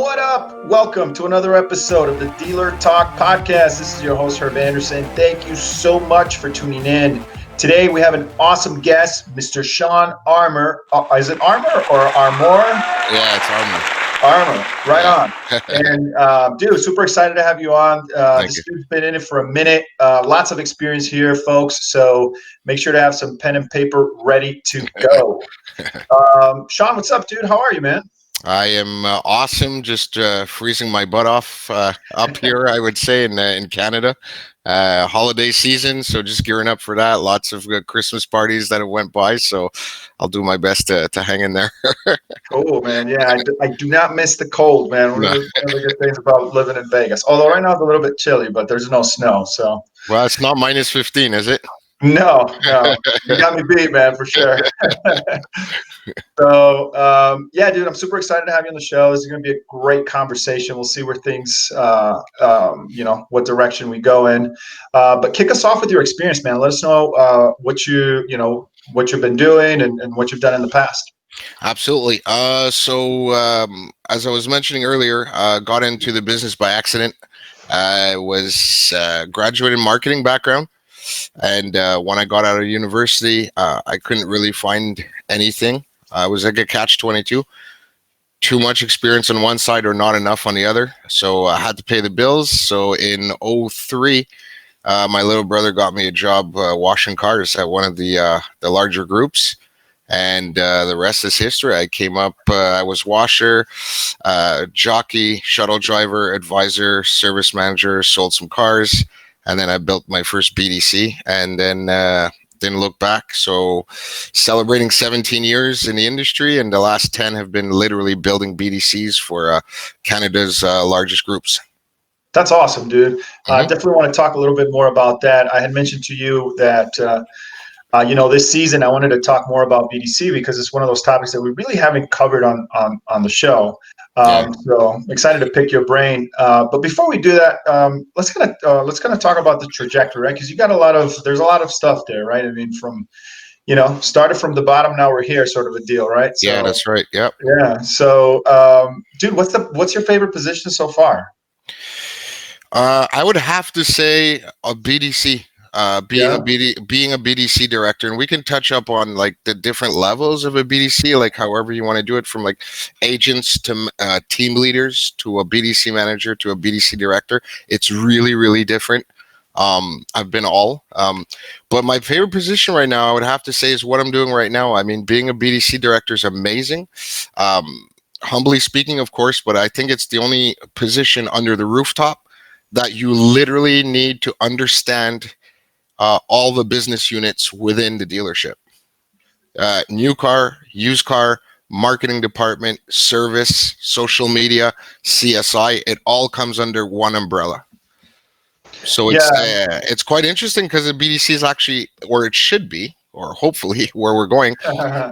What up? Welcome to another episode of the Dealer Talk Podcast. This is your host, Herb Anderson. Thank you so much for tuning in. Today, we have an awesome guest, Mr. Shawn Armore. Is it Armor or Armore? Yeah, it's Armor. Armor, right Yeah. on. And dude, super excited to have you on. Thank This you. dude's been in it for a minute. Lots of experience here, folks. So make sure to have some pen and paper ready to go. Shawn, what's up, dude? How are you, man? I am awesome. Just freezing my butt off up here, I would say, in Canada. Holiday season, so just gearing up for that. Lots of Christmas parties that have went by, so I'll do my best to hang in there. Cool, man. Yeah, I do not miss the cold, man. One of No. the good things about living in Vegas. Although right now it's a little bit chilly, but there's no snow, so. Well, it's not minus 15, is it? No, you got me beat, man, for sure. So, yeah, dude, I'm super excited to have you on the show. This is going to be a great conversation. We'll see where things, what direction we go in. But kick us off with your experience, man. Let us know what you've been doing and what you've done in the past. Absolutely. As I was mentioning earlier, got into the business by accident. I was graduated marketing background. And when I got out of university, I couldn't really find anything. I was like a catch-22. Too much experience on one side or not enough on the other. So I had to pay the bills. So in 2003, my little brother got me a job washing cars at one of the larger groups. And the rest is history. I came up, I was washer, jockey, shuttle driver, advisor, service manager, sold some cars. And then I built my first BDC and then didn't look back. So celebrating 17 years in the industry, and the last 10 have been literally building BDCs for Canada's largest groups. That's awesome, dude. Definitely want to talk a little bit more about that. I had mentioned to you that, this season I wanted to talk more about BDC because it's one of those topics that we really haven't covered on the show. So I'm excited to pick your brain. But before we do that, let's kind of talk about the trajectory, right? Because there's a lot of stuff there, right? I mean, from started from the bottom, now we're here, sort of a deal, right? So, Yeah, that's right. Yep. Yeah. So, dude, what's your favorite position so far? I would have to say a BDC. Being a BDC director, and we can touch up on like the different levels of a BDC, like however you want to do it, from like agents to team leaders to a BDC manager to a BDC director. It's really, really different. I've been all, but my favorite position right now, I would have to say, is what I'm doing right now. I mean, being a BDC director is amazing. Humbly speaking, of course, but I think it's the only position under the rooftop that you literally need to understand all the business units within the dealership. New car, used car, marketing department, service, social media, CSI, it all comes under one umbrella. So it's quite interesting because the BDC is actually where it should be, or hopefully where we're going.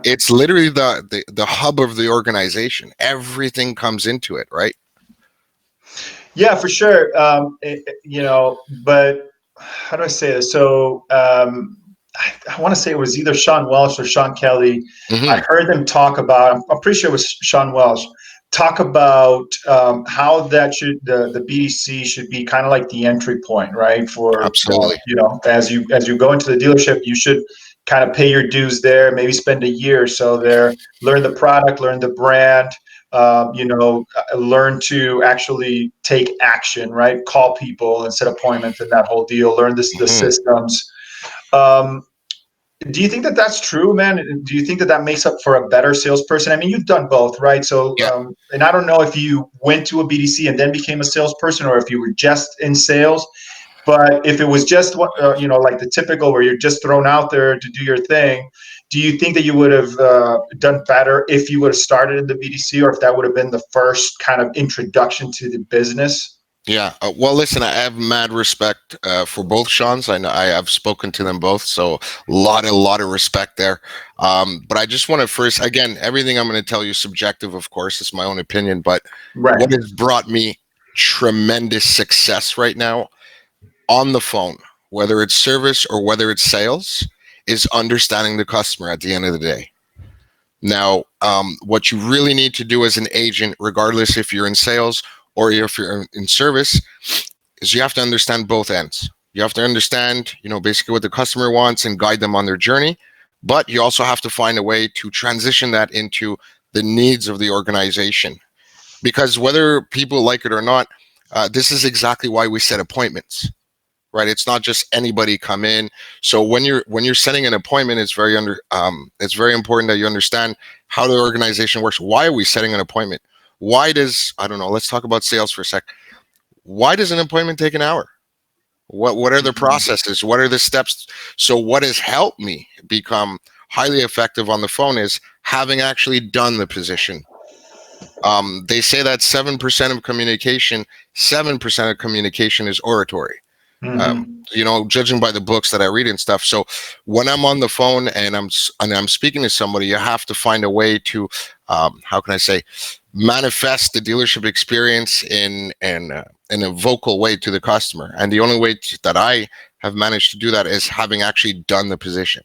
It's literally the hub of the organization. Everything comes into it, right? Yeah, for sure. But how do I say this? So I want to say it was either Sean Welsh or Sean Kelly. Mm-hmm. I heard them talk about, I'm pretty sure it was Sean Welsh, talk about how that the BDC should be kind of like the entry point, right? For Absolutely. As you go into the dealership, you should kind of pay your dues there, maybe spend a year or so there, learn the product, learn the brand, learn to actually take action, right? Call people and set appointments and that whole deal, learn the systems. Do you think that that's true, man? Do you think that that makes up for a better salesperson? I mean, you've done both, right? So, yeah. And I don't know if you went to a BDC and then became a salesperson, or if you were just in sales. But if it was just like the typical where you're just thrown out there to do your thing, do you think that you would have done better if you would have started in the BDC, or if that would have been the first kind of introduction to the business? Yeah. Well, listen, I have mad respect for both Seans. I know I've spoken to them both, so a lot of respect there. But I just want to first, again, everything I'm going to tell you is subjective, of course. It's my own opinion, but What has brought me tremendous success right now on the phone, whether it's service or whether it's sales, is understanding the customer at the end of the day. Now, what you really need to do as an agent, regardless if you're in sales or if you're in service, is you have to understand both ends. You have to understand, basically what the customer wants and guide them on their journey. But you also have to find a way to transition that into the needs of the organization. Because whether people like it or not, this is exactly why we set appointments, right? It's not just anybody come in. So when you're setting an appointment, it's very important that you understand how the organization works. Why are we setting an appointment? Why does, I don't know, let's talk about sales for a sec. Why does an appointment take an hour? What are the processes? What are the steps? So what has helped me become highly effective on the phone is having actually done the position. They say that 7% of communication, 7% of communication is oratory. Judging by the books that I read and stuff. So when I'm on the phone and I'm speaking to somebody, you have to find a way to, how can I say, manifest the dealership experience in a vocal way to the customer. And the only way that I have managed to do that is having actually done the position.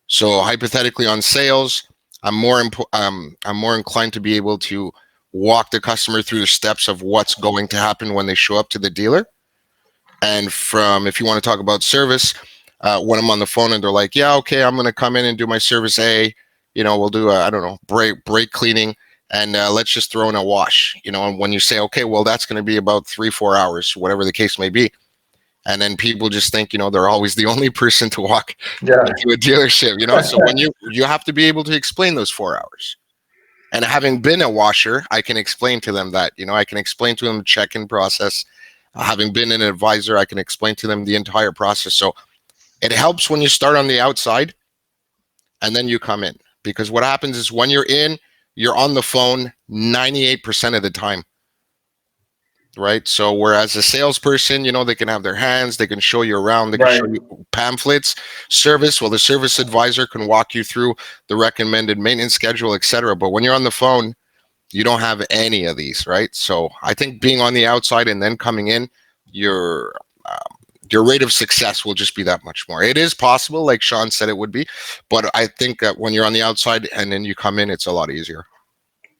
So hypothetically on sales, I'm more inclined to be able to walk the customer through the steps of what's going to happen when they show up to the dealer. And if you want to talk about service, when I'm on the phone and they're like, yeah, okay, I'm going to come in and do my service A, we'll do brake cleaning, and let's just throw in a wash, and when you say, okay, well, that's going to be about 3-4 hours, whatever the case may be. And then people just think, they're always the only person to walk into a dealership, so when you have to be able to explain those 4 hours. And having been a washer, I can explain to them that, I can explain to them the check-in process. Having been an advisor, I can explain to them the entire process. So it helps when you start on the outside and then you come in. Because what happens is when you're in, you're on the phone 98% of the time. Right? So whereas a salesperson, they can have their hands, they can show you around, they can show you pamphlets. Service, well, the service advisor can walk you through the recommended maintenance schedule, etc. But when you're on the phone, you don't have any of these, right? So I think being on the outside and then coming in, your rate of success will just be that much more. It is possible, like Shawn said it would be, but I think that when you're on the outside and then you come in, it's a lot easier.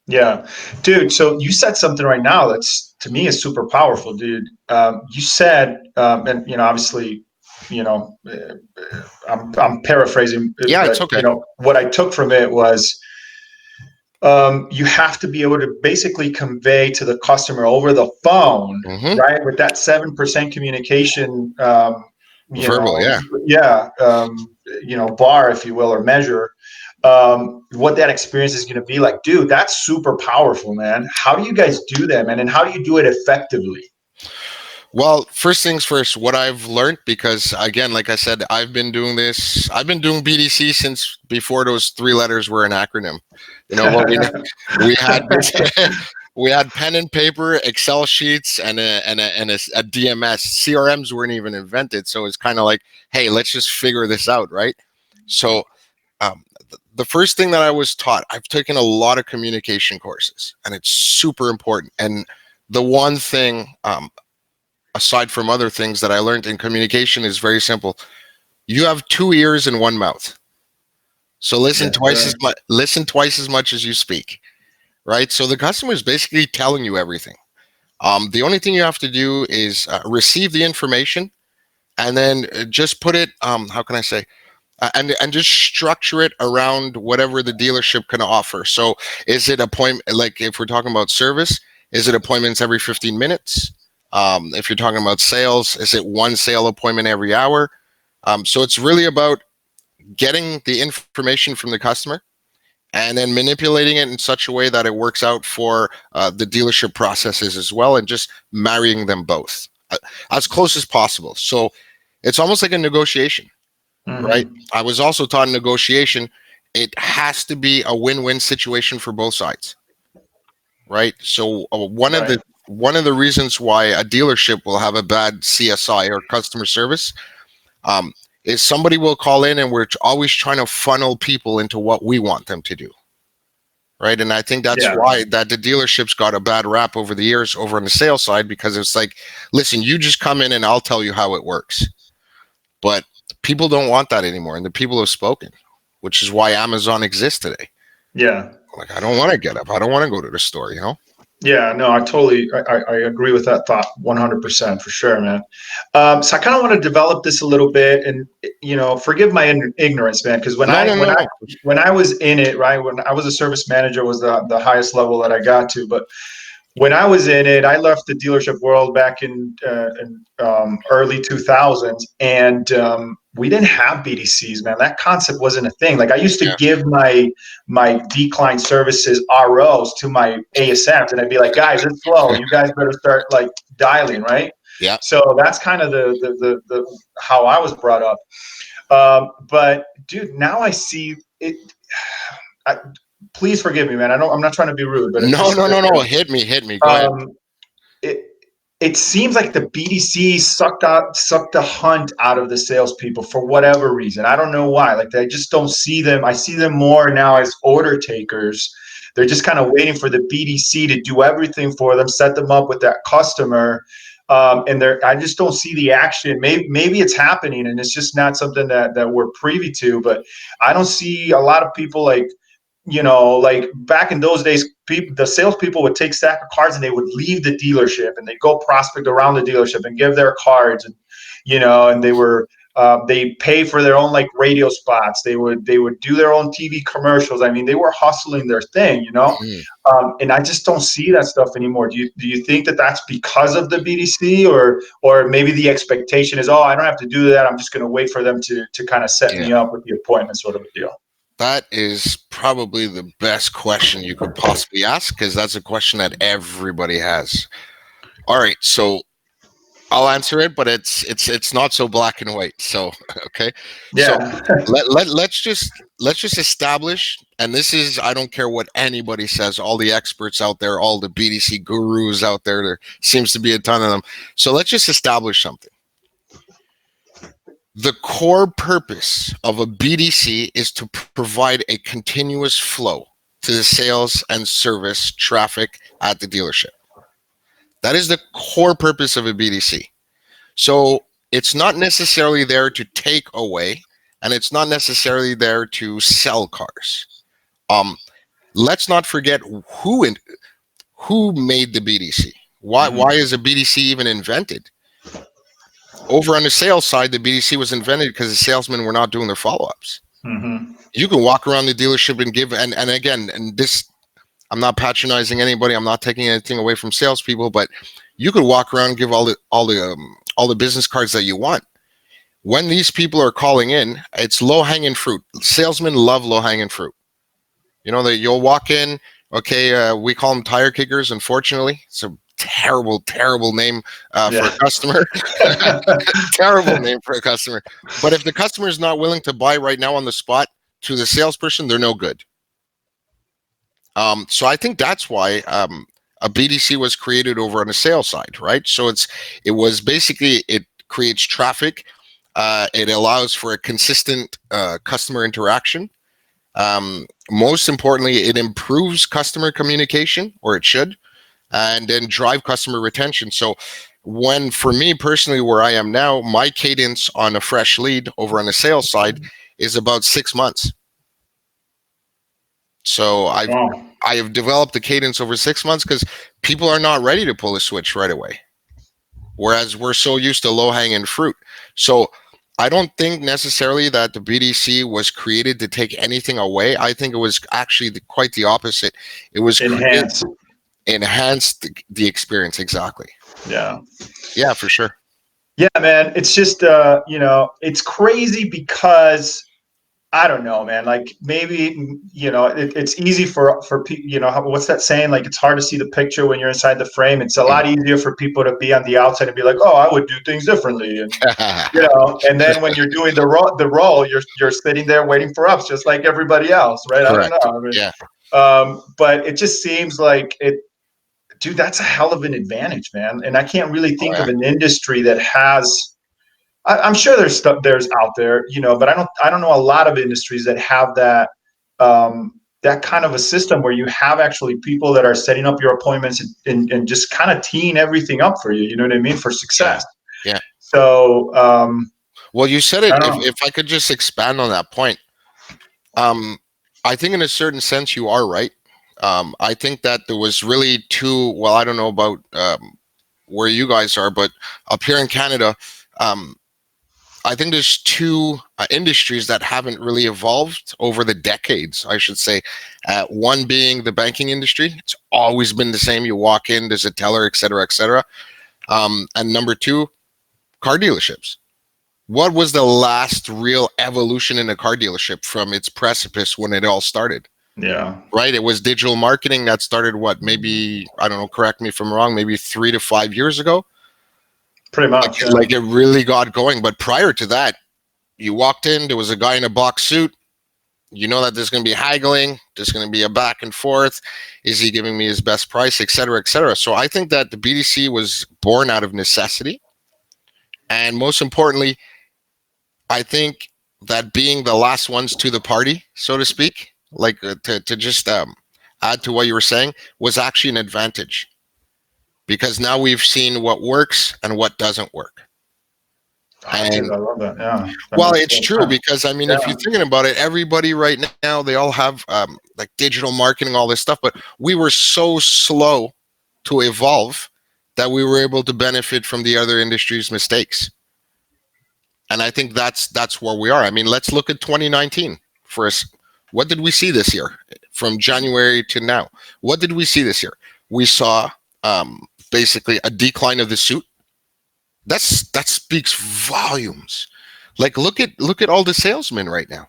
Yeah, dude. So you said something right now that's, to me, is super powerful, dude. You said, and obviously, I'm paraphrasing, Yeah, but it's okay. what I took from it was, you have to be able to basically convey to the customer over the phone, right? With that 7% communication, verbal, bar, if you will, or measure, what that experience is going to be like. Dude, that's super powerful, man. How do you guys do that, man? And how do you do it effectively? Well, first things first, what I've learned, because again, like I said, I've been doing BDC since before those 3 letters were an acronym. What we had we had pen and paper, Excel sheets, and a DMS. CRMs weren't even invented, so it's kind of like, hey, let's just figure this out, right? So the first thing that I was taught, I've taken a lot of communication courses, and it's super important. And the one thing, aside from other things that I learned in communication, is very simple. You have 2 ears and 1 mouth. So listen twice as much as you speak, right? So the customer is basically telling you everything. The only thing you have to do is receive the information and then just put it, how can I say, and just structure it around whatever the dealership can offer. So is it appointment, like if we're talking about service, is it appointments every 15 minutes? If you're talking about sales, is it 1 sale appointment every hour? So it's really about getting the information from the customer and then manipulating it in such a way that it works out for the dealership processes as well, and just marrying them both as close as possible. So it's almost like a negotiation, right? I was also taught in negotiation, it has to be a win-win situation for both sides, right? So one of the reasons why a dealership will have a bad CSI, or customer service, is somebody will call in and we're always trying to funnel people into what we want them to do, right? And I think that's why that the dealerships got a bad rap over the years over on the sales side, because it's like, listen, you just come in and I'll tell you how it works. But people don't want that anymore, and the people have spoken, which is why Amazon exists today. Yeah. Like, I don't want to get up. I don't want to go to the store, you know? Yeah, no, I agree with that thought 100% for sure, man. So I kind of want to develop this a little bit, and forgive my ignorance, man, because No, no, no, no. when I was in it, right, when I was a service manager was the highest level that I got to, but when I was in it, I left the dealership world back in early 2000s, and we didn't have BDCs, man. That concept wasn't a thing. Like I used to Yeah. give my decline services ROs to my ASMs, and I'd be like, guys, it's slow. You guys better start like dialing, right? Yeah. So that's kind of the how I was brought up. But dude, now I see it. I, please forgive me, man. I'm not trying to be rude, but it's No, just no, no, no. Hit me. Go ahead. um, it it seems like the BDC sucked the hunt out of the salespeople for whatever reason. I don't know why. Like I just don't see them. I see them more now as order takers. They're just kind of waiting for the BDC to do everything for them, set them up with that customer. And I just don't see the action. Maybe it's happening, and it's just not something that we're privy to. But I don't see a lot of people like like back in those days, the salespeople would take stack of cards and they would leave the dealership and they go prospect around the dealership and give their cards, and and they pay for their own like radio spots. They would do their own TV commercials. I mean, they were hustling their thing, Mm. and I just don't see that stuff anymore. Do you think that that's because of the BDC, or maybe the expectation is, oh, I don't have to do that. I'm just going to wait for them to kind of set Yeah. me up with the appointment, sort of a deal. That is probably the best question you could possibly ask, because that's a question that everybody has. All right, so I'll answer it, but it's not so black and white. So okay, so Yeah. let's just establish, and this is, I don't care what anybody says, all the experts out there, all the BDC gurus out there, there seems to be a ton of them. So let's just establish something. The core purpose of a BDC is to provide a continuous flow to the sales and service traffic at the dealership. That is the core purpose of a BDC. So it's not necessarily there to take away, and it's not necessarily there to sell cars. Let's not forget who made the BDC. Why is a BDC even invented? Over on the sales side, the BDC was invented because the salesmen were not doing their follow-ups. Mm-hmm. You can walk around the dealership and give, and again, and this, I'm not patronizing anybody. I'm not taking anything away from salespeople, but you could walk around and give all the business cards that you want. When these people are calling in, it's low-hanging fruit. Salesmen love low-hanging fruit. You know that you'll walk in. Okay, we call them tire kickers. Unfortunately, it's a terrible name for a customer. Terrible name for a customer. But if the customer is not willing to buy right now on the spot, to the salesperson, they're no good. So I think that's why a BDC was created over on the sales side, right? So it was basically, it creates traffic. It allows for a consistent customer interaction. Most importantly, it improves customer communication, or it should, and then drive customer retention. So for me personally, where I am now, my cadence on a fresh lead over on the sales side is about 6 months. So I have developed a cadence over 6 months because people are not ready to pull a switch right away. Whereas we're so used to low-hanging fruit. So I don't think necessarily that the BDC was created to take anything away. I think it was actually quite the opposite. It was enhance the experience. Exactly. Yeah, for sure. Yeah, man. It's just it's crazy because I don't know, man. Like maybe it's easy for people. What's that saying? Like it's hard to see the picture when you're inside the frame. It's a lot easier for people to be on the outside and be like, "Oh, I would do things differently," and And then when you're doing the role, you're sitting there waiting for ups, just like everybody else, right? Correct. I don't know. But it just seems like it. Dude, that's a hell of an advantage, man. And I can't really think of an industry that has. I'm sure there's stuff out there, but I don't know a lot of industries that have that that kind of a system where you have actually people that are setting up your appointments and just kind of teeing everything up for you. You know what I mean? For success. Yeah. So. Well, you said it. If I could just expand on that point, I think in a certain sense you are right. I think that there was really two. Well, I don't know about where you guys are, but up here in Canada, um, I think there's two industries that haven't really evolved over the decades, I should say. One being the banking industry. It's always been the same. You walk in, there's a teller, et cetera, et cetera. And number two, car dealerships. What was the last real evolution in a car dealership from its precipice when it all started? Yeah. Right? It was digital marketing that started what? Maybe, I don't know, correct me if I'm wrong, maybe 3 to 5 years ago. Pretty much. Like it really got going. But prior to that, you walked in, there was a guy in a box suit. You know that there's going to be haggling, there's going to be a back and forth. Is he giving me his best price, et cetera, et cetera? So I think that the BDC was born out of necessity. And most importantly, I think that being the last ones to the party, so to speak, like to just add to what you were saying, was actually an advantage. Because now we've seen what works and what doesn't work. Dude, I love that. Yeah. Well, it's true because I mean, if you're thinking about it, everybody right now they all have like digital marketing, all this stuff, but we were so slow to evolve that we were able to benefit from the other industry's mistakes. And I think that's where we are. I mean, let's look at 2019 for us. What did we see this year from January to now? What did we see this year? We saw basically a decline of the suit. That speaks volumes. Like look at all the salesmen right now.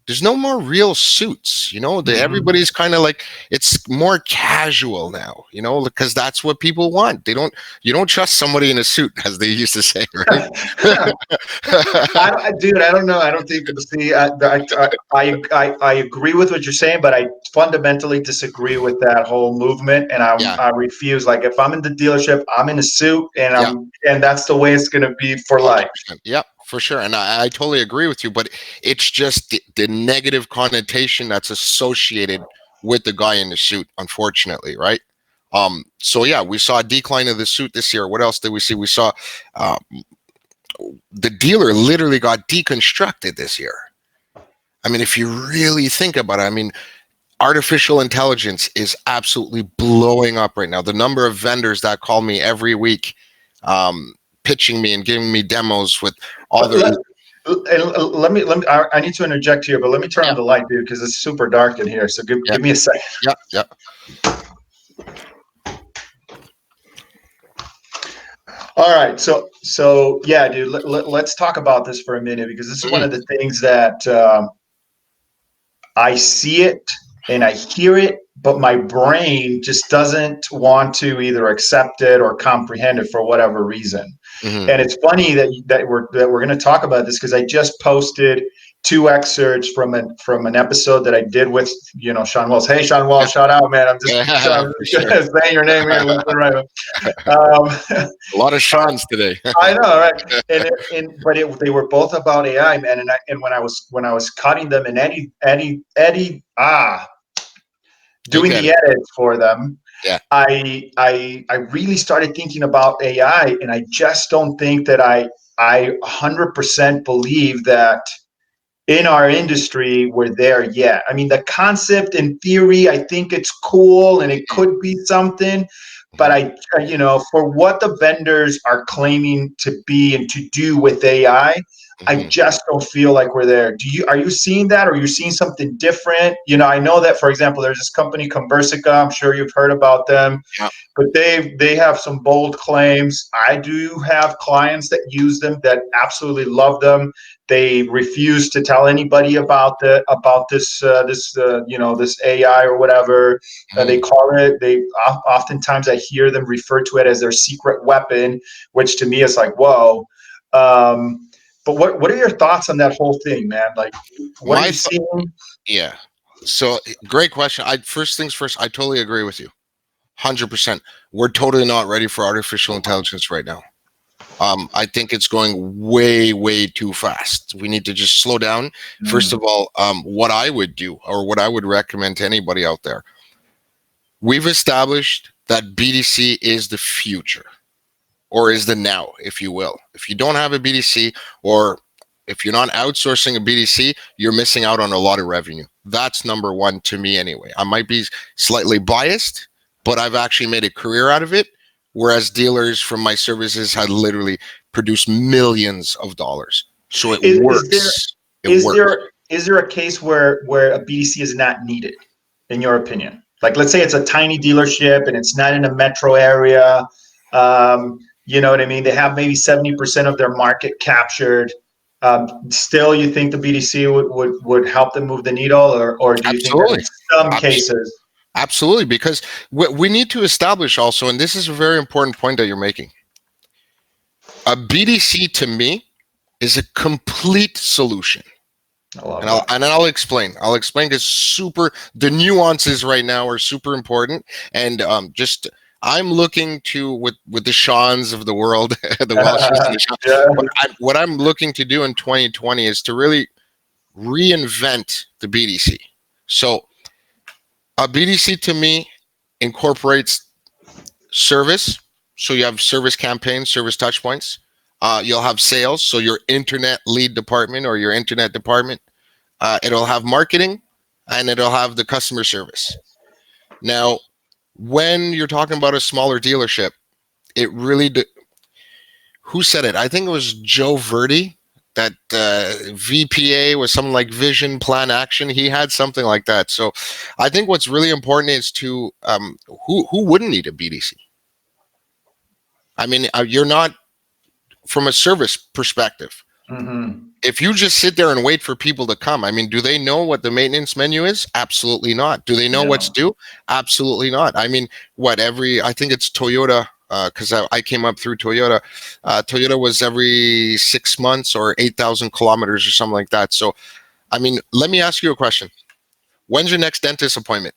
There's no more real suits, you know. Everybody's kind of like, it's more casual now, you know, because that's what people want. You don't trust somebody in a suit, as they used to say, right? Dude, I don't know. I don't think. See, I agree with what you're saying, but I fundamentally disagree with that whole movement, and I refuse. Like, if I'm in the dealership, I'm in a suit, and and that's the way it's going to be for life. Yep. For sure. And I totally agree with you, but it's just the negative connotation that's associated with the guy in the suit, unfortunately, right? So yeah, we saw a decline of the suit this year. What else did we see? We saw the dealer literally got deconstructed this year. I mean, if you really think about it, I mean, artificial intelligence is absolutely blowing up right now. The number of vendors that call me every week, pitching me and giving me demos with all their. Let me. I need to interject here, but let me turn on the light, dude, because it's super dark in here. So give me a second. Yeah. All right. So yeah, dude. Let's talk about this for a minute, because this is one of the things that I see it and I hear it, but my brain just doesn't want to either accept it or comprehend it for whatever reason. Mm-hmm. And it's funny that we're going to talk about this, because I just posted 2 excerpts from an episode that I did with Shawn Wells. Hey, Shawn Wells, shout out, man! I'm just saying your name here. Right. A lot of Shawns today. I know, right? But they were both about AI, man. And when I was cutting them, and Eddie doing the edits for them, I really started thinking about AI, and I just don't think that I 100% believe that in our industry we're there yet. I mean, the concept in theory, I think it's cool and it could be something, but for what the vendors are claiming to be and to do with AI, I just don't feel like we're there. Are you seeing that, or are you seeing something different? I know that, for example, there's this company Conversica. I'm sure you've heard about them, but they have some bold claims. I do have clients that use them that absolutely love them. They refuse to tell anybody about this AI or whatever they call it. Oftentimes I hear them refer to it as their secret weapon, which to me is like, whoa. But what are your thoughts on that whole thing, man? Like, what are you seeing? Yeah. So great question. First things first, I totally agree with you. 100%. We're totally not ready for artificial intelligence right now. I think it's going way, way too fast. We need to just slow down. First of all, what I would do, or what I would recommend to anybody out there, we've established that BDC is the future, or is the now, if you will. If you don't have a BDC, or if you're not outsourcing a BDC, you're missing out on a lot of revenue. That's number one to me anyway. I might be slightly biased, but I've actually made a career out of it. Whereas dealers from my services had literally produced millions of dollars. So it works. Is there a case where a BDC is not needed, in your opinion? Like, let's say it's a tiny dealership and it's not in a metro area. You know what I mean? They have maybe 70% of their market captured. Still, you think the BDC would help them move the needle, or do you think that in Absolutely. some cases? Absolutely, because we need to establish also, and this is a very important point that you're making. A BDC to me is a complete solution. I'll explain. I'll explain because the nuances right now are super important, and I'm looking to with the Shawns of the world, the Welshes and the Shawns. Yeah. What I'm looking to do in 2020 is to really reinvent the BDC. So a BDC to me incorporates service. So you have service campaigns, service touch points. You'll have sales. So your internet lead department or your internet department. It'll have marketing, and it'll have the customer service. Now, when you're talking about a smaller dealership, it really who said it? I think it was Joe Verdi, that VPA was something like vision, plan, action. He had something like that. So I think what's really important is to who wouldn't need a BDC? I mean, you're not, from a service perspective. Mm-hmm. If you just sit there and wait for people to come, I mean, do they know what the maintenance menu is? Absolutely not. Do they know what's due? Absolutely not. I mean, I think it's Toyota, because I came up through Toyota. Toyota was every 6 months or 8,000 kilometers or something like that. So, I mean, let me ask you a question. When's your next dentist appointment?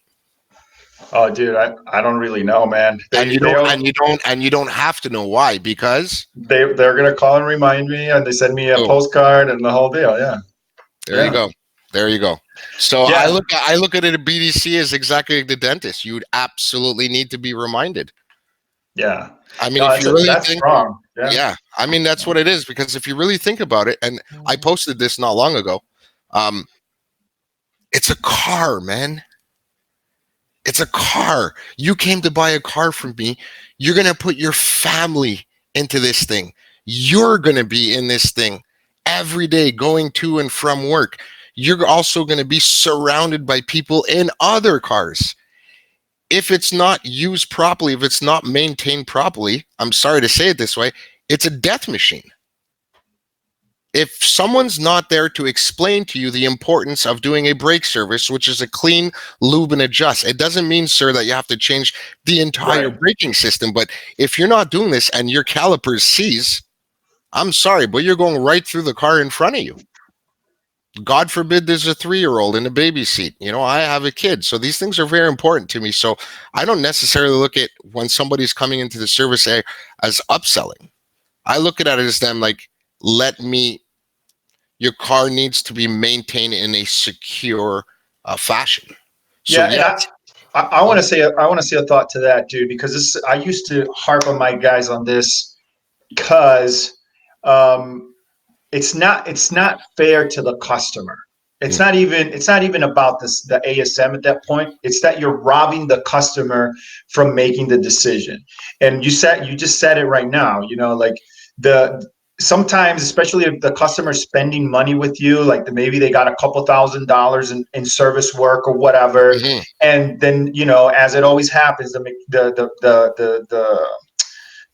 Oh, dude, I don't really know, man. You don't have to know why, because they're gonna call and remind me, and they send me a postcard and the whole deal. Yeah. There you go. So I look at it at BDC as exactly like the dentist. You would absolutely need to be reminded. Yeah. I mean, if you really think, strong. Yeah. I mean, that's what it is, because if you really think about it, and I posted this not long ago, it's a car, man. It's a car. You came to buy a car from me. You're going to put your family into this thing. You're going to be in this thing every day going to and from work. You're also going to be surrounded by people in other cars. If it's not used properly, if it's not maintained properly, I'm sorry to say it this way, it's a death machine. If someone's not there to explain to you the importance of doing a brake service, which is a clean, lube, and adjust, it doesn't mean, sir, that you have to change the entire braking system. But if you're not doing this and your calipers seize, I'm sorry, but you're going right through the car in front of you. God forbid there's a 3-year-old in a baby seat. You know, I have a kid. So these things are very important to me. So I don't necessarily look at when somebody's coming into the service as upselling. I look at it as them like, your car needs to be maintained in a secure fashion. So, and I want to say a thought to that, dude, because I used to harp on my guys on this, because it's not fair to the customer. It's not even about the ASM at that point. It's that you're robbing the customer from making the decision. And you just said it right now. You know, like sometimes, especially if the customer's spending money with you, like maybe they got a couple $1,000s in service work or whatever, and then, you know, as it always happens, the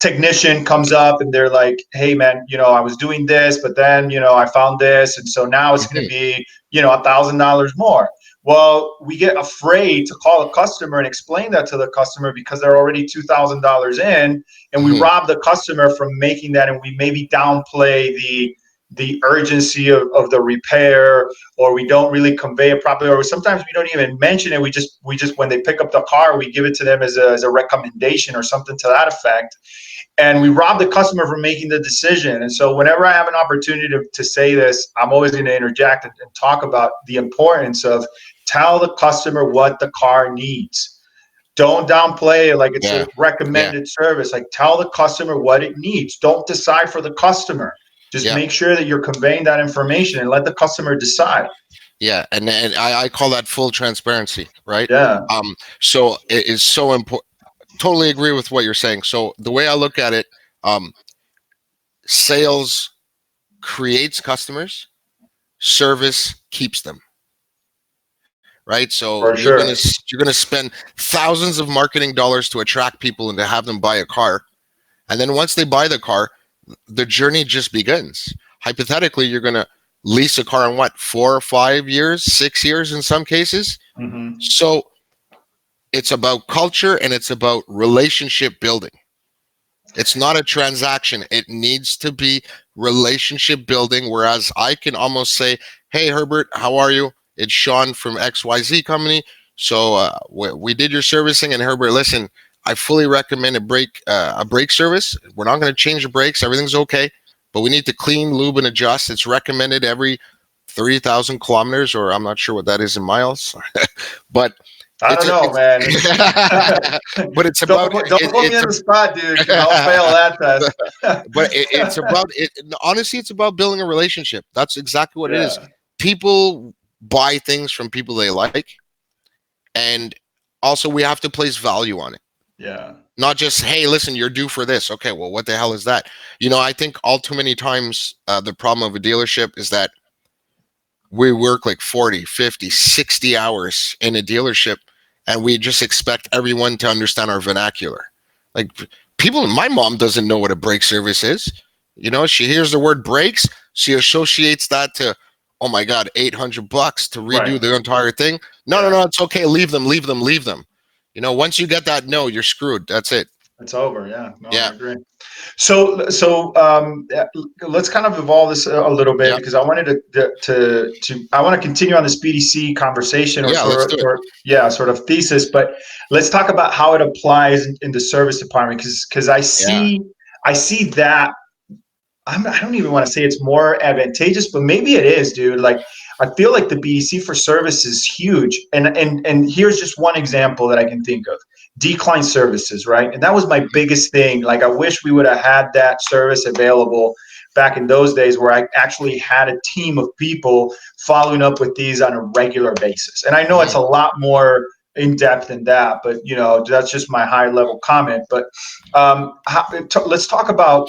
technician comes up and they're like, hey man, you know, I was doing this, but then, you know, I found this, and so now it's going to be, you know, $1,000 more. Well, we get afraid to call a customer and explain that to the customer because they're already $2,000 in, and we rob the customer from making that, and we maybe downplay the urgency of the repair, or we don't really convey it properly, or sometimes we don't even mention it. We just when they pick up the car, we give it to them as a recommendation or something to that effect. And we rob the customer from making the decision. And so whenever I have an opportunity to say this, I'm always going to interject and talk about the importance of tell the customer what the car needs. Don't downplay it like it's a recommended service. Like, tell the customer what it needs. Don't decide for the customer. Just make sure that you're conveying that information and let the customer decide. Yeah, and I call that full transparency, right? Yeah, So it is so important. Totally agree with what you're saying. So the way I look at it, um, sales creates customers, service keeps them, right? So for sure. you're gonna spend thousands of marketing dollars to attract people and to have them buy a car, and then once they buy the car, the journey just begins. Hypothetically, you're gonna lease a car in what, 4 or 5 years, 6 years in some cases. Hmm. So it's about culture and it's about relationship building. It's not a transaction. It needs to be relationship building. Whereas I can almost say, "Hey, Herbert, how are you? It's Shawn from XYZ company. So we did your servicing, and Herbert, listen, I fully recommend a brake service. We're not going to change the brakes. Everything's okay, but we need to clean, lube, and adjust. It's recommended every 30,000 kilometers, or I'm not sure what that is in miles, but I don't know, man. but it's about Don't put me on the spot, dude, because I'll fail that test. but it's about it. Honestly, it's about building a relationship. That's exactly what it is. Yeah, People buy things from people they like, and also we have to place value on it. yeah, Not just, hey, listen, you're due for this. Okay, well, what the hell is that? I think all too many times the problem of a dealership is that we work like 40, 50, 60 hours in a dealership, and we just expect everyone to understand our vernacular. Like, people, my mom doesn't know what a brake service is. She hears the word brakes, she associates that to, oh my God, $800 to redo right. the entire thing. No, no, Yeah, no, it's okay. Leave them, leave them, leave them. Once you get that no, you're screwed. That's it. it's over. Yeah, no, I Yeah, agree. So let's kind of evolve this a little bit yeah, because I wanted I want to continue on this BDC conversation yeah. Let's do it. or yeah, sort of thesis, but let's talk about how it applies in the service department because Yeah, I see that I don't even want to say it's more advantageous, but maybe it is, dude. Like I feel like the BDC for service is huge, and here's just one example that I can think of: decline services, right? And that was my biggest thing. Like I wish we would have had that service available back in those days, where I actually had a team of people following up with these on a regular basis. And I know it's mm, a lot more in depth than that, but that's just my high level comment. But let's talk about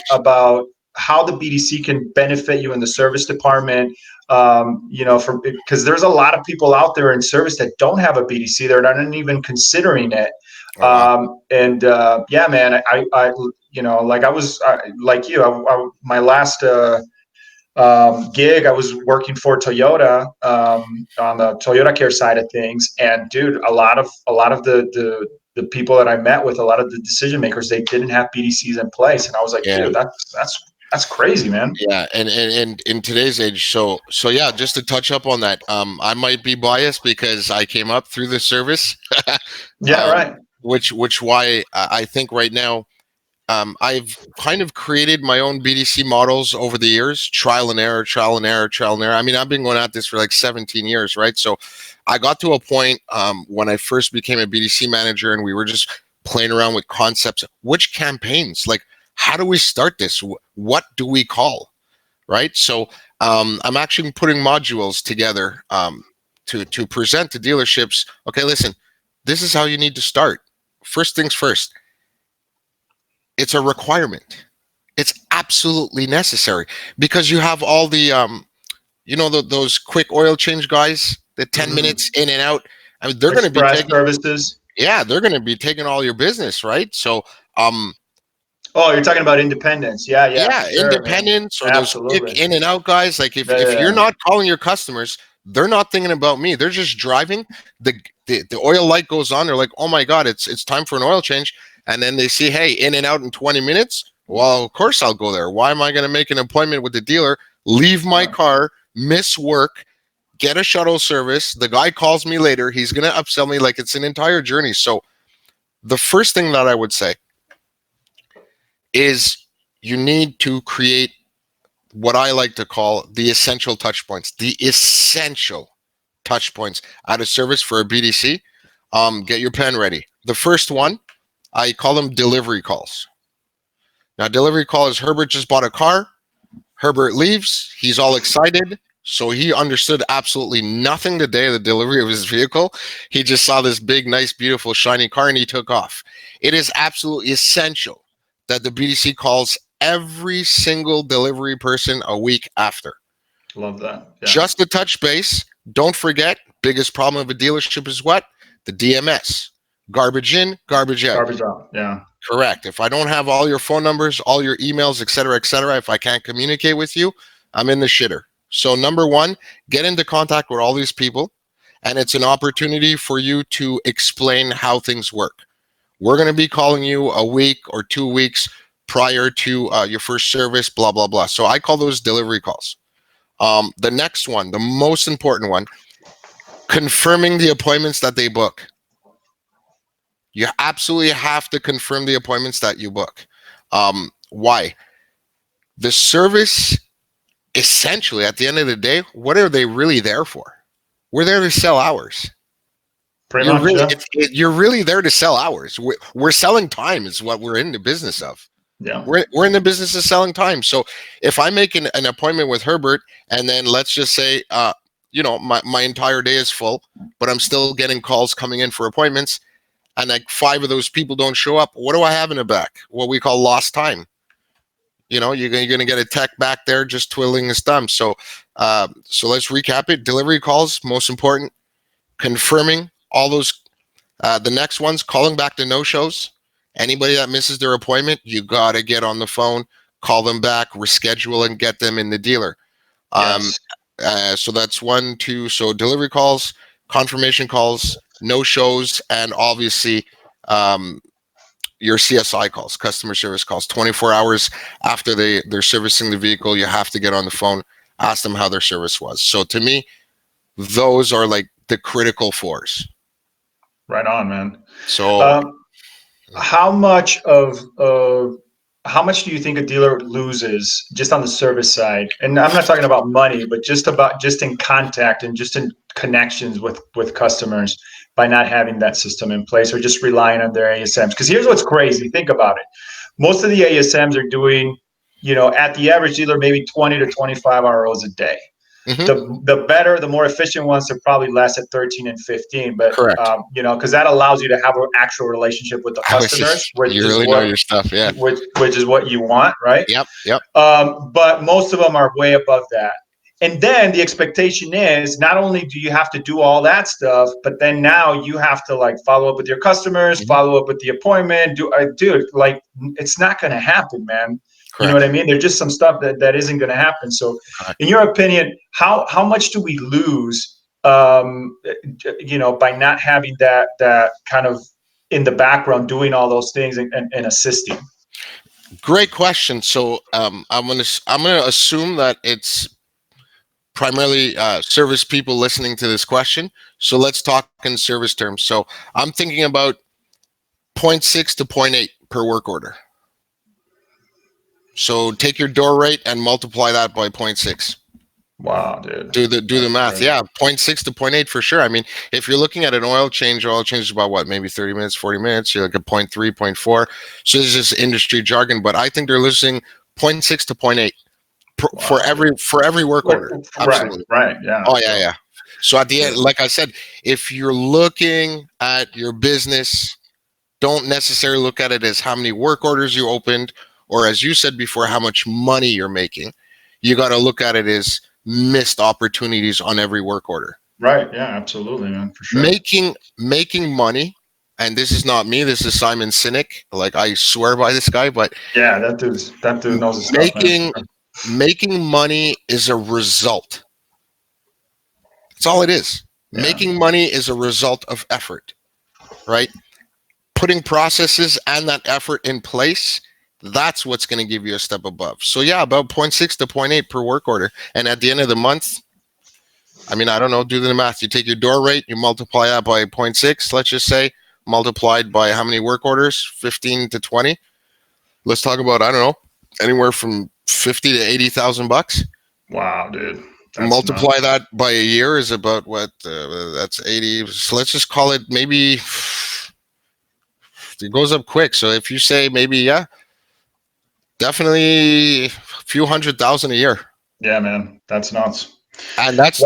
how the BDC can benefit you in the service department. Because there's a lot of people out there in service that don't have a BDC. They're not even considering it. oh wow. Yeah, man, like I was like you. My last gig, I was working for Toyota on the Toyota Care side of things, and dude, a lot of the people that I met with, a lot of the decision makers, they didn't have BDCs in place, and I was like, Yeah. dude, that's crazy, man. Yeah, and in today's age, so yeah, just to touch up on that, I might be biased because I came up through the service, Yeah, um, right. which why I think right now, I've kind of created my own BDC models over the years, trial and error, trial and error, trial and error. I mean, I've been going at this for like 17 years, right? So I got to a point when I first became a BDC manager, and we were just playing around with concepts. Which campaigns, like, how do we start this? What do we call? Right. So I'm actually putting modules together to present to dealerships. Okay, listen, this is how you need to start. First things first, it's a requirement. It's absolutely necessary because you have all the those quick oil change guys, the 10 Hmm. minutes in and out. I mean, they're going to be Express taking, services. yeah, they're going to be taking all your business, right? So um Oh, you're talking about independence. Yeah, yeah, for yeah, sure, man. independents or those quick Absolutely. in and out guys. Like if Yeah, if you're yeah, not calling your customers, they're not thinking about me. They're just driving. The oil light goes on. They're like, oh my god, it's time for an oil change. And then they see, hey, in and out in 20 minutes. Well, of course I'll go there. Why am I going to make an appointment with the dealer, leave my yeah. car, miss work, get a shuttle service? The guy calls me later. He's going to upsell me. Like, it's an entire journey. So the first thing that I would say is you need to create what I like to call the essential touch points, the essential touch points out of service for a BDC. Get your pen ready. The first one, I call them delivery calls. Now, delivery call is Herbert just bought a car. Herbert leaves. He's all excited. So he understood absolutely nothing the day of the delivery of his vehicle. He just saw this big, nice, beautiful, shiny car and he took off. It is absolutely essential that the BDC calls every single delivery person a week after. Love that. Yeah. Just to touch base, don't forget, biggest problem of a dealership is what? The DMS. Garbage in, garbage out. Garbage out. Yeah. Correct. If I don't have all your phone numbers, all your emails, et cetera, if I can't communicate with you, I'm in the shitter. So number one, get into contact with all these people, and it's an opportunity for you to explain how things work. We're going to be calling you a week or 2 weeks prior to your first service, blah, blah, blah. So I call those delivery calls. The next one, the most important one, confirming the appointments that they book. You absolutely have to confirm the appointments that you book. Why? The service, essentially, at the end of the day, what are they really there for? We're there to sell hours. Pretty much, really, yeah. You're really there to sell hours. We're selling time is what we're in the business of. Yeah. We're in the business of selling time. So if I make an appointment with Herbert, and then let's just say, my entire day is full, but I'm still getting calls coming in for appointments, and like 5 of those people don't show up, what do I have in the back? What we call lost time. You're going to get a tech back there just twiddling his thumb. So let's recap it. Delivery calls, most important. Confirming all those. The next one's calling back the no-shows. Anybody that misses their appointment, you got to get on the phone, call them back, reschedule, and get them in the dealer. Yes. So that's 1, 2. So delivery calls, confirmation calls, no-shows, and obviously your CSI calls, customer service calls. 24 hours after they're servicing the vehicle, you have to get on the phone, ask them how their service was. So to me, those are like the critical 4s. Right on, man. So how much do you think a dealer loses just on the service side? And I'm not talking about money, but just in contact and just in connections with customers by not having that system in place or just relying on their ASMs. Because here's what's crazy. Think about it. Most of the ASMs are doing, at the average dealer, maybe 20 to 25 ROs a day. Mm-hmm. The better, the more efficient ones are probably less at 13 and 15. But, correct. Because that allows you to have an actual relationship with the customers, you really know your stuff, yeah. Which is what you want, right? Yep. But most of them are way above that. And then the expectation is not only do you have to do all that stuff, but then now you have to like follow up with your customers, Mm-hmm. follow up with the appointment. Dude, like it's not going to happen, man. Correct. You know what I mean? There's just some stuff that isn't going to happen. So, in your opinion, how much do we lose, by not having that kind of in the background doing all those things and assisting? Great question. So, I'm gonna assume that it's primarily service people listening to this question. So let's talk in service terms. So I'm thinking about 0.6 to 0.8 per work order. So take your door rate and multiply that by 0.6. Wow, dude. Do the math. Great. Yeah, 0.6 to 0.8 for sure. I mean, if you're looking at an oil change is about what, maybe 30 minutes, 40 minutes. You're like at 0.3, 0.4. So this is just industry jargon, but I think they're losing 0.6 to 0.8 for every work order. Absolutely. Right. Yeah. Oh yeah. So at the end, like I said, if you're looking at your business, don't necessarily look at it as how many work orders you opened, or as you said before, how much money you're making. You got to look at it as missed opportunities on every work order. Right. Yeah, absolutely, man. For sure. Making money, and this is not me, this is Simon Sinek. Like, I swear by this guy, but yeah, that dude knows his stuff, man. Making money is a result. That's all it is. Yeah. Making money is a result of effort, right? Putting processes and that effort in place, that's what's going to give you a step above. So yeah, about 0.6 to 0.8 per work order. And at the end of the month, I mean, I don't know, do the math. You take your door rate, you multiply that by 0.6, let's just say, multiplied by how many work orders? 15 to 20. Let's talk about, I don't know, anywhere from 50 to 80,000 bucks. Wow, dude. Multiply that by a year is about what? That's 80. So let's just call it, maybe it goes up quick. So if you say maybe, yeah, definitely a few $100,000 a year. Yeah, man, that's nuts. And Wow. that's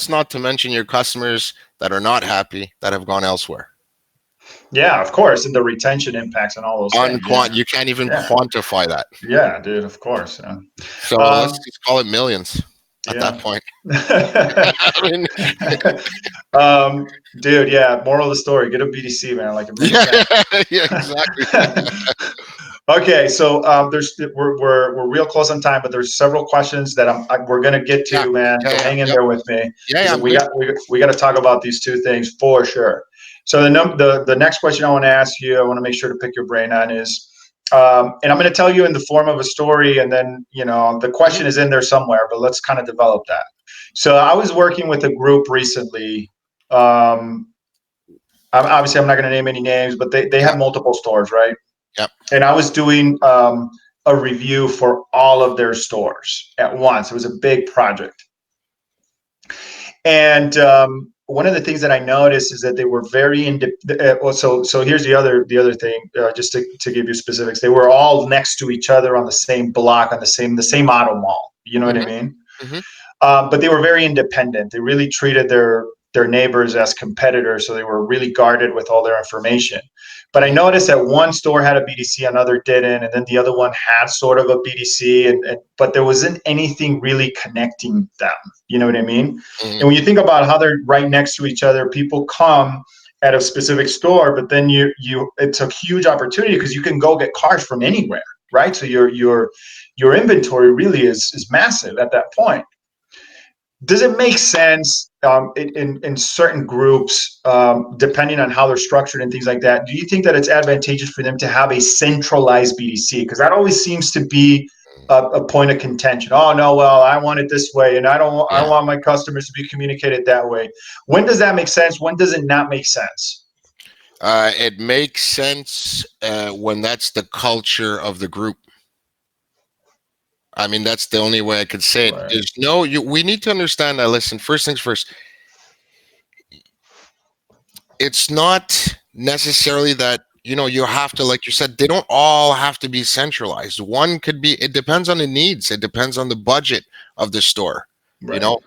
not to mention your customers that are not happy that have gone elsewhere. Yeah, of course, and the retention impacts and all those things. Yeah, You can't even yeah, quantify that. yeah, dude. Of course. Yeah. So let's Um, just call it millions at that yeah. point. I mean, Dude, yeah. Moral of the story: get a BDC, man. Like it makes yeah, sense. yeah, exactly. Okay, so there's we're real close on time, but there's several questions that we're gonna get Yeah, to, man. yeah, So yeah, hang in yep. there with me Yeah, yeah, because I'm good. we got to talk about these two things for sure. So the next question I want to ask you, I want to make sure to pick your brain on is, and I'm going to tell you in the form of a story, and then the Mhm. question is in there somewhere, but let's kind of develop that. So I was working with a group recently. Obviously, I'm not going to name any names, but they Yeah, had multiple stores, right? yeah. And I was doing a review for all of their stores at once. It was a big project, and one of the things that I noticed is that they were very so here's the other thing, just to give you specifics. They were all next to each other on the same block on the same auto mall. You know what I Hmm. mean? Hmm. But they were very independent. They really treated their neighbors as competitors, so they were really guarded with all their information. But I Hmm. noticed that one store had a BDC, another didn't, and then the other one had sort of a BDC, but there wasn't anything really connecting them. You know what I mean? Hmm. And when you think about how they're right next to each other, people come at a specific store, but then it's a huge opportunity because you can go get cars from anywhere, right? So your inventory really is massive at that point. Does it make sense in certain groups, depending on how they're structured and things like that? Do you think that it's advantageous for them to have a centralized BDC? Because that always seems to be a point of contention. Oh no, well I want it this way, and I Yeah. want my customers to be communicated that way. When does that make sense? When does it not make sense? It makes sense when that's the culture of the group. I mean, that's the only way I could say it. Right. There's we need to understand that. Listen, first things first, it's not necessarily that, you have to, like you said, they don't all have to be centralized. One could be, it depends on the needs, it depends on the budget of the store. You Right. know,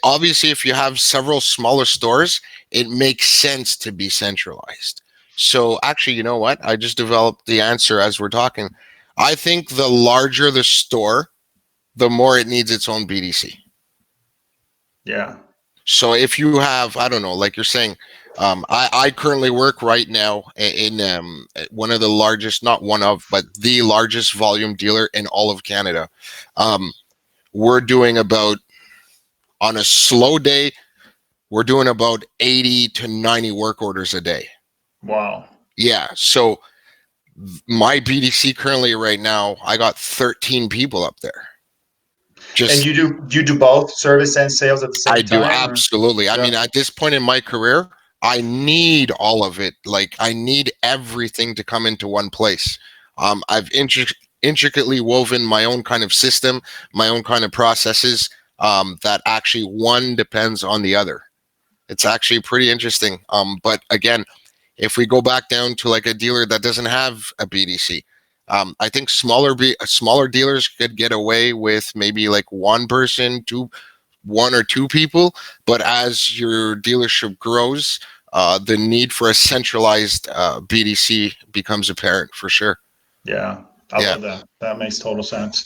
obviously, if you have several smaller stores, it makes sense to be centralized. So, actually, you know what? I just developed the answer as we're talking. I think the larger the store, the more it needs its own BDC. Yeah. So if you have, I don't know, like you're saying, I currently work right now in one of the largest, not one of, but the largest volume dealer in all of Canada. Um, we're doing about, on a slow day, we're doing about 80 to 90 work orders a day. Wow. Yeah. So my BDC currently right now, I got 13 people up there. And Just you do both service and sales at the I same do, time, or? absolutely. I Yeah. mean, at this point in my career, I need all of it. Like, I need everything to come into one place. I've intricately woven my own kind of system, my own kind of processes, that actually one depends on the other. It's actually pretty interesting. But again, if we go back down to like a dealer that doesn't have a BDC, I think smaller dealers could get away with maybe like one or two people, but as your dealership grows, the need for a centralized BDC becomes apparent for sure. Yeah, I Yeah. love that. That makes total sense.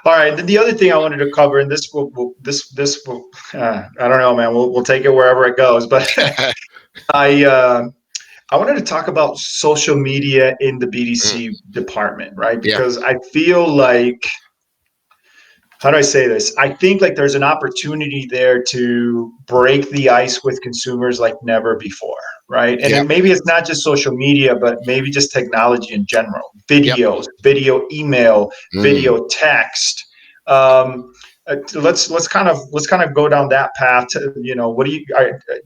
All right, the other thing I wanted to cover, and this will, I don't know, man. We'll take it wherever it goes. But I I wanted to talk about social media in the Mm, BDC department, right? yeah. Because I feel like, how do I say this? I think like there's an opportunity there to break the ice with consumers like never before, right? And Yeah. then maybe it's not just social media, but maybe just technology in general, Yep. videos, video email, Mm, video text. Um, let's kind of go down that path. What do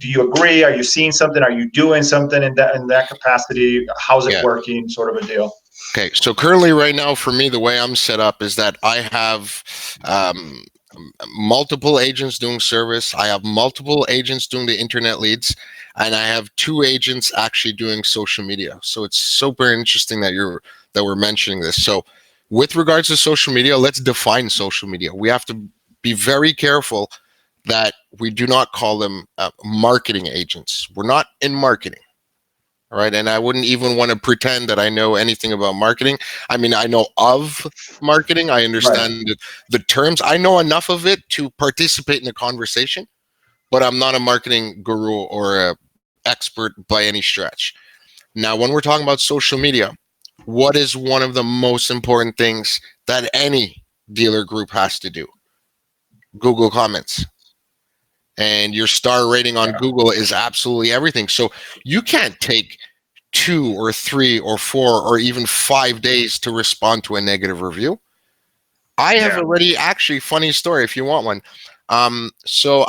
you agree? Are you seeing something? Are you doing something in that capacity? How's it yeah. working? Sort of a deal. Okay. So currently, right now, for me, the way I'm set up is that I have um, multiple agents doing service. I have multiple agents doing the internet leads, and I have two agents actually doing social media. So it's super interesting that we're mentioning this. So with regards to social media, let's define social media. We have to be very careful that we do not call them marketing agents. We're not in marketing. All right. And I wouldn't even want to pretend that I know anything about marketing. I mean, I know of marketing. I understand the terms. I know enough of it to participate in the conversation, but I'm not a marketing guru or a expert by any stretch. Now, when we're talking about social media, what is one of the most important things that any dealer group has to do? Google comments. And your star rating on Google is absolutely everything. So you can't take 2 or 3 or 4 or even 5 days to respond to a negative review. I have already, actually, funny story if you want one. So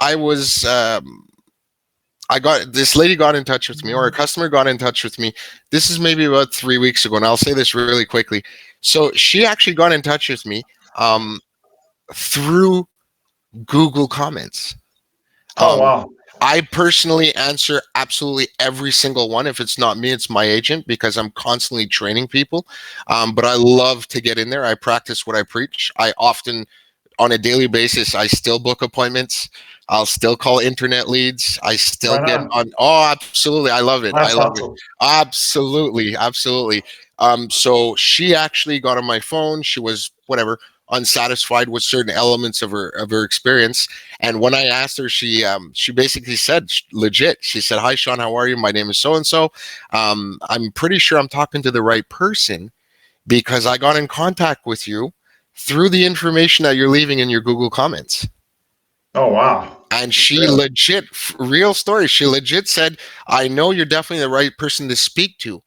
this lady got in touch with me, or a customer got in touch with me. This is maybe about 3 weeks ago, and I'll say this really quickly. So she actually got in touch with me through Google comments. Oh, wow. I personally answer absolutely every single one. If it's not me, it's my agent, because I'm constantly training people. But I love to get in there. I practice what I preach. I often, on a daily basis, I still book appointments. I'll still call internet leads. I still get on. Oh, absolutely. I love it. That's I love it. awesome. Absolutely. Absolutely. So she actually got on my phone. She was unsatisfied with certain elements of her experience. And when I asked her, she basically said, legit, she said, "Hi, Shawn, how are you? My name is so-and-so. I'm pretty sure I'm talking to the right person, because I got in contact with you through the information that you're leaving in your Google comments." Oh, wow. And she legit, real story, she legit said, "I know you're definitely the right person to speak to,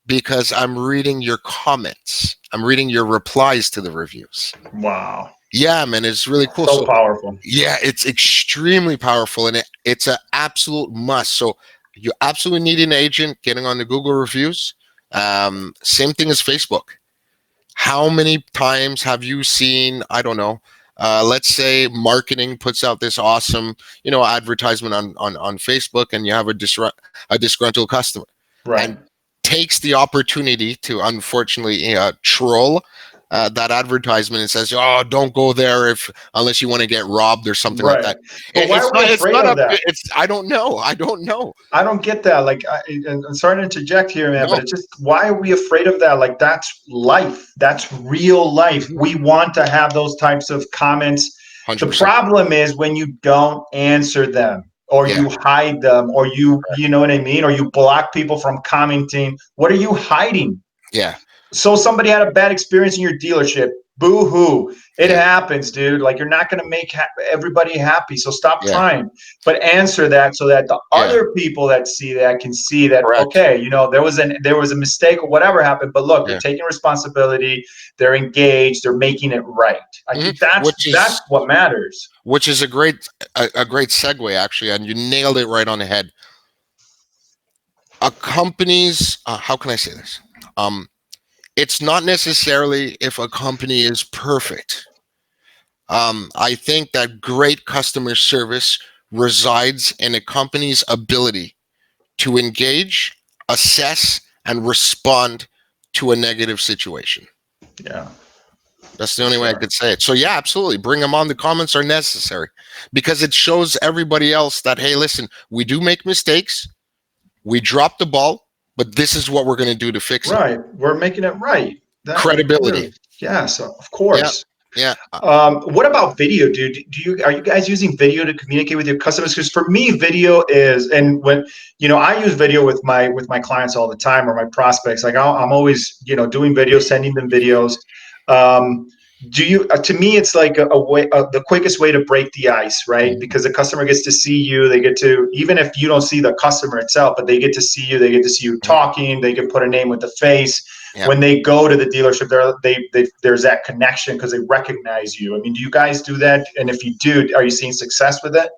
because I'm reading your comments. I'm reading your replies to the reviews." Wow. Yeah, man, it's really cool. So powerful. Yeah, it's extremely powerful, and it's an absolute must. So you absolutely need an agent getting on the Google reviews. Same thing as Facebook. How many times have you seen, I don't know, let's say marketing puts out this awesome, advertisement on Facebook, and you have a disgruntled customer, and takes the opportunity to, unfortunately, troll that advertisement, and says, "Oh, don't go there unless you want to get robbed," or something like that. But why are we afraid of that? I don't know. I don't get that. Like, I'm sorry to interject here, man, No. but it's just, why are we afraid of that? Like, that's life. That's real life. We want to have those types of comments. 100%. The problem is when you don't answer them, or you hide them, or you know what I mean? Or you block people from commenting. What are you hiding? Yeah. So somebody had a bad experience in your dealership. Boo hoo. It happens, dude. Like, you're not going to make everybody happy. So stop trying, but answer that so that the other people that see that can see that, okay, there was a mistake or whatever happened, but look, they're taking responsibility. They're engaged. They're making it right. I think that's what matters. Which is a great segue, actually, and you nailed it right on the head. A company's, how can I say this? It's not necessarily if a company is perfect. I think that great customer service resides in a company's ability to engage, assess, and respond to a negative situation. Yeah. That's the only way I could say it. So yeah, absolutely. Bring them on. The comments are necessary, because it shows everybody else that, hey, listen, we do make mistakes. We dropped the ball, but this is what we're going to do to fix it. Right. We're making it right. Credibility. Yes, of course. Yeah. What about video, dude? Are you guys using video to communicate with your customers? Because for me, video is, and when I use video with my clients all the time, or my prospects. Like, I'm always doing videos, sending them videos. Do you? To me, it's like a way, the quickest way to break the ice, right? Mm-hmm. Because the customer gets to see you. They get to, even if you don't see the customer itself, but they get to see you. They get to see you talking. They can put a name with the face. Yeah. When they go to the dealership, there's that connection because they recognize you. I mean, do you guys do that? And if you do, are you seeing success with it?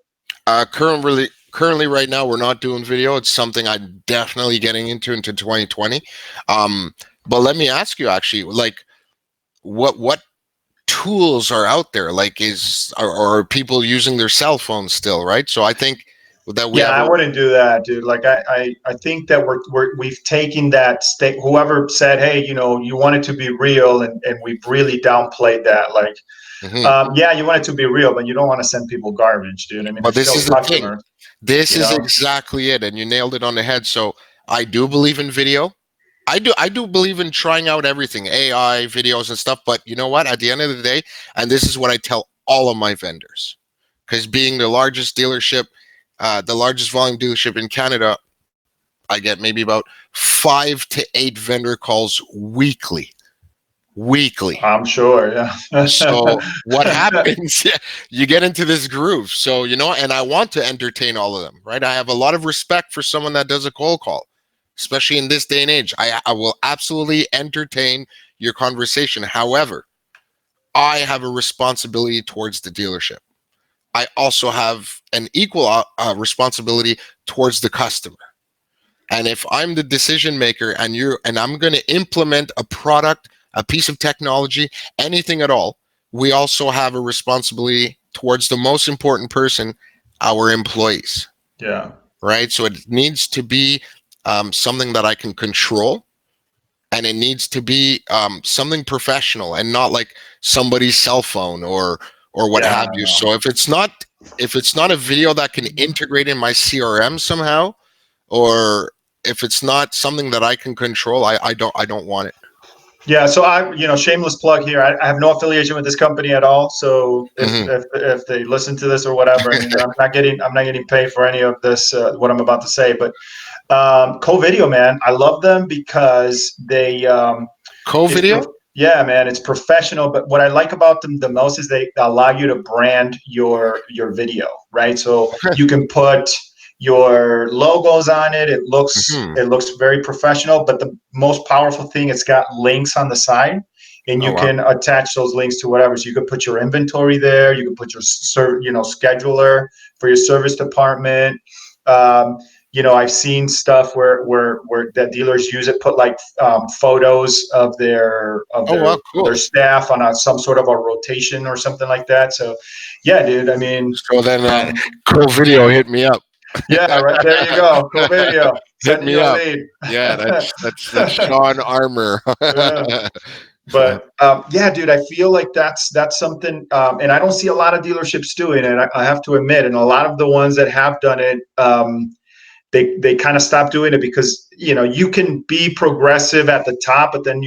Currently, right now, we're not doing video. It's something I'm definitely getting into 2020. But let me ask you, actually, like, what tools are out there? Like, are people using their cell phones still, right? So I think that we Yeah, have I wouldn't do that, dude. Like I think that we've taken that state. Whoever said, hey, you want it to be real, and we've really downplayed that. Like, Mhm. yeah, you want it to be real, but you don't want to send people garbage, dude. I mean, they're But this still is the thing. customers, This you is know. exactly it, and you nailed it on the head. So I do believe in video. I do believe in trying out everything, AI, videos and stuff. But you know what? At the end of the day, and this is what I tell all of my vendors, because being the largest dealership, the largest volume dealership in Canada, I get maybe about 5 to 8 vendor calls weekly. Weekly. I'm sure, yeah. So what happens? You get into this groove. So and I want to entertain all of them, right? I have a lot of respect for someone that does a cold call, especially in this day and age. I will absolutely entertain your conversation. However, I have a responsibility towards the dealership. I also have an equal responsibility towards the customer. And if I'm the decision maker and I'm going to implement a product, a piece of technology, anything at all, we also have a responsibility towards the most important person, our employees. Yeah. Right? So it needs to be something that I can control, and it needs to be something professional and not like somebody's cell phone or what Yeah, have I you. know. So if it's not a video that can integrate in my CRM somehow, or if it's not something that I can control, I don't want it. Yeah, so shameless plug here. I have no affiliation with this company at all. So if Hmm. if they listen to this or whatever, I mean, I'm not getting paid for any of this what I'm about to say. But Co-Video, man, I love them because it's Co-video. yeah, man, it's professional. But what I like about them the most is they allow you to brand your video, right? So Okay. you can put your logos on it. It looks Hmm. it looks very professional. But the most powerful thing, it's got links on the side, and Oh you wow. can attach those links to whatever. So you could put your inventory there. You could put your scheduler for your service department. Um, I've seen stuff where that dealers use it, put like photos of their of Oh their wow. of their Cool. staff on some sort of a rotation or something like that. So, yeah, dude. I mean, So then, um, co-video, hit me up. yeah, right there you go. Cool video. Hit Sending me you a up. lead. Yeah, that's Shawn Armore. Yeah. But yeah, dude, I feel like that's something, and I don't see a lot of dealerships doing it. I have to admit, and a lot of the ones that have done it, they kind of stopped doing it because you can be progressive at the top, but then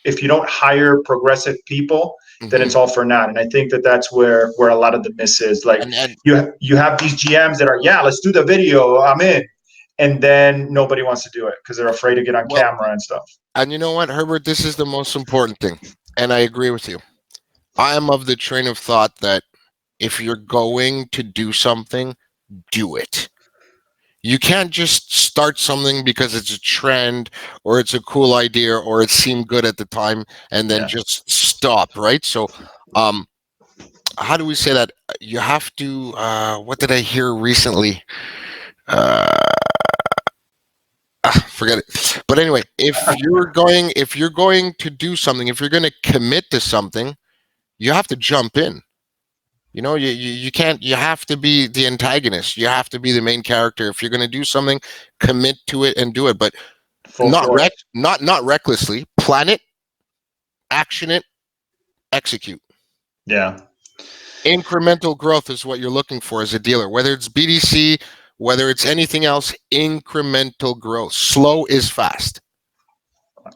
if you don't hire progressive people, then Hmm. it's all for naught. And I think that's where a lot of the miss is. Like And you have these GMs that are, yeah, let's do the video, I'm in, and then nobody wants to do it because they're afraid to get on well, camera and stuff. and you know what, Herbert, this is the most important thing, and I agree with you. I am of the train of thought that if you're going to do something, do it. You can't just start something because it's a trend or it's a cool idea or it seemed good at the time and then Yeah. just stop, right? So, um, how do we say that? You have to. What did I hear recently? Uh, Forget it. But anyway, if you're going to do something, if you're going to commit to something, you have to jump in. You can't. You have to be the antagonist. You have to be the main character. If you're going to do something, commit to it and do it. But Full force. not recklessly. Plan it, action it, execute. Yeah. Incremental growth is what you're looking for as a dealer, whether it's BDC, whether it's anything else. Incremental growth. Slow is fast.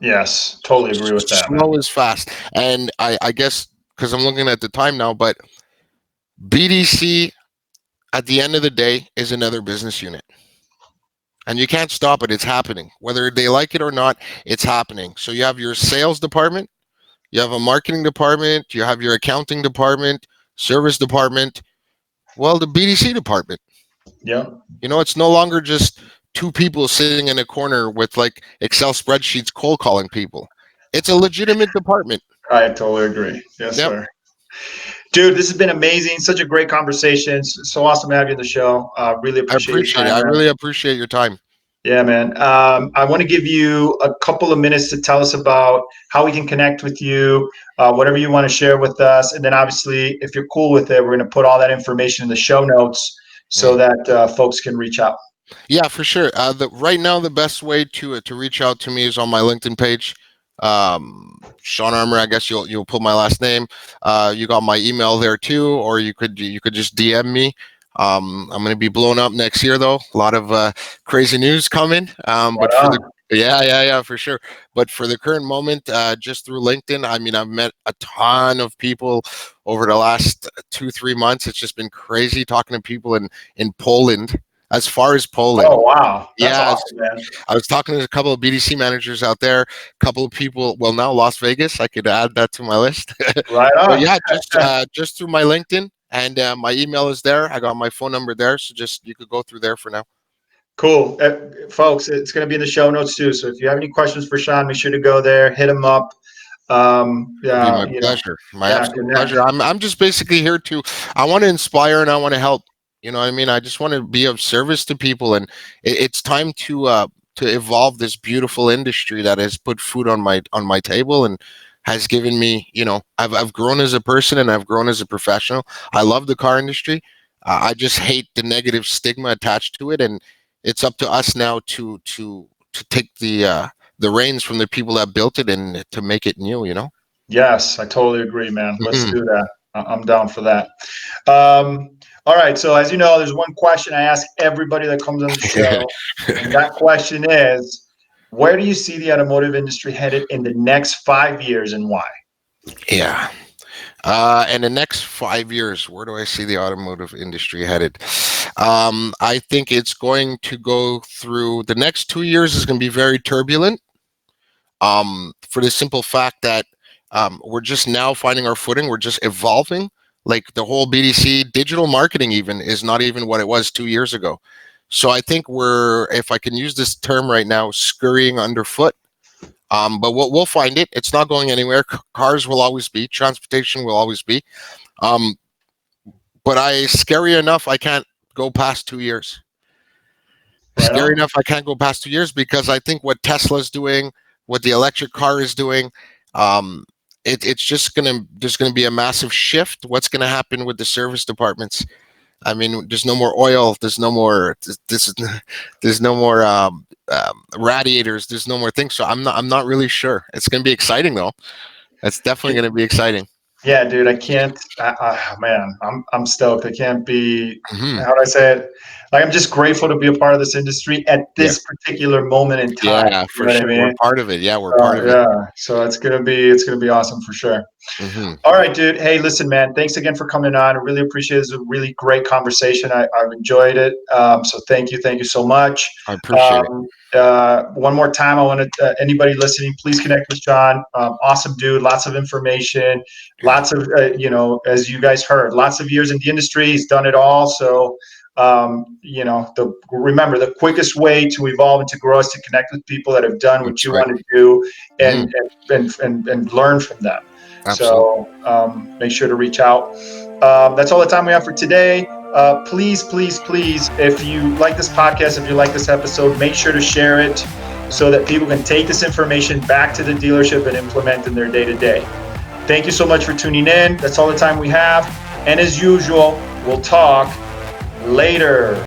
Yes. Totally agree with that, man. Slow is fast. And I guess because I'm looking at the time now, but BDC at the end of the day is another business unit. And you can't stop it. It's happening. Whether they like it or not, it's happening. So you have your sales department, you have a marketing department, you have your accounting department, service department, well, the BDC department. Yeah. It's no longer just two people sitting in a corner with like Excel spreadsheets cold calling people. It's a legitimate department. I totally agree. Yes, Yep. sir. Dude, this has been amazing. Such a great conversation. So awesome to have you on the show. Really I appreciate your appreciate it. time, I man. really appreciate your time. Yeah, man. I want to give you a couple of minutes to tell us about how we can connect with you, whatever you want to share with us. And then obviously, if you're cool with it, we're going to put all that information in the show notes so that folks can reach out. Yeah, for sure. Right now, the best way to reach out to me is on my LinkedIn page, Shawn Armore. I guess you'll put my last name. You got my email there too, or you could just DM me. I'm gonna be blown up next year though. A lot of crazy news coming. But for the yeah, for sure. But for the current moment, just through LinkedIn, I mean, I've met a ton of people over the last 2-3 months. It's just been crazy talking to people in Poland. As far as Poland. Oh, wow. That's Yeah, awesome, man. I was talking to a couple of BDC managers out there, a couple of people. Well, now Las Vegas, I could add that to my list. Right But on. yeah, just through my LinkedIn, and my email is there. I got my phone number there, so just you could go through there for now. Cool. Folks, it's going to be in the show notes too. So if you have any questions for Shawn, make sure to go there, hit him up. It'd be my You know, pleasure, my yeah, absolute connect. pleasure. I'm just basically here to, I want to inspire and I want to help. You know what I mean? I just want to be of service to people, and it's time to evolve this beautiful industry that has put food on my table and has given me, you know, I've grown as a person and I've grown as a professional. I love the car industry. I just hate the negative stigma attached to it, and it's up to us now to take the reins from the people that built it and to make it new, you know? Yes, I totally agree, man. Let's Mhm. do that. I'm down for that. All right. So as you know, there's one question I ask everybody that comes on the show, and that question is, where do you see the automotive industry headed in the next 5 years, and why? Yeah. In the next 5 years, where do I see the automotive industry headed? I think it's going to go through the next 2 years is going to be very turbulent. For the simple fact that we're just now finding our footing. We're just evolving. Like the whole BDC digital marketing even is not even what it was 2 years ago. So I think we're, if I can use this term right now, scurrying underfoot. But we'll find it. It's not going anywhere. Cars will always be. Transportation will always be. Um, but scary enough, I can't go past 2 years. Right Scary on. enough, I can't go past 2 years because I think what Tesla's doing, what the electric car is doing, it's just there's gonna be a massive shift. What's gonna happen with the service departments? I mean, there's no more oil. There's no more. There's no more radiators. There's no more things. So I'm not really sure. It's gonna be exciting though. It's definitely gonna be exciting. Yeah, dude, I can't. Man, I'm stoked. I can't be. Hmm. How do I say it? Like, I'm just grateful to be a part of this industry at Yeah, this particular moment in time. yeah, You for know what I sure. We're mean? part of it. Yeah, we're part of it. Yeah. So it's gonna be awesome for sure. Hmm. All right, dude. Hey, listen, man. Thanks again for coming on. I really appreciate it. It's a really great conversation. I've enjoyed it. So thank you so much. I appreciate it. One more time, I want to anybody listening, please connect with Shawn. Awesome dude. Lots of information. Lots of as you guys heard, lots of years in the industry. He's done it all. So remember, the quickest way to evolve and to grow is to connect with people that have done what That's you right. want to do Mhm. and learn from them. Absolutely. So make sure to reach out. That's all the time we have for today. Please, if you like this podcast, if you like this episode, make sure to share it so that people can take this information back to the dealership and implement in their day-to-day. Thank you so much for tuning in. That's all the time we have. And as usual, we'll talk later.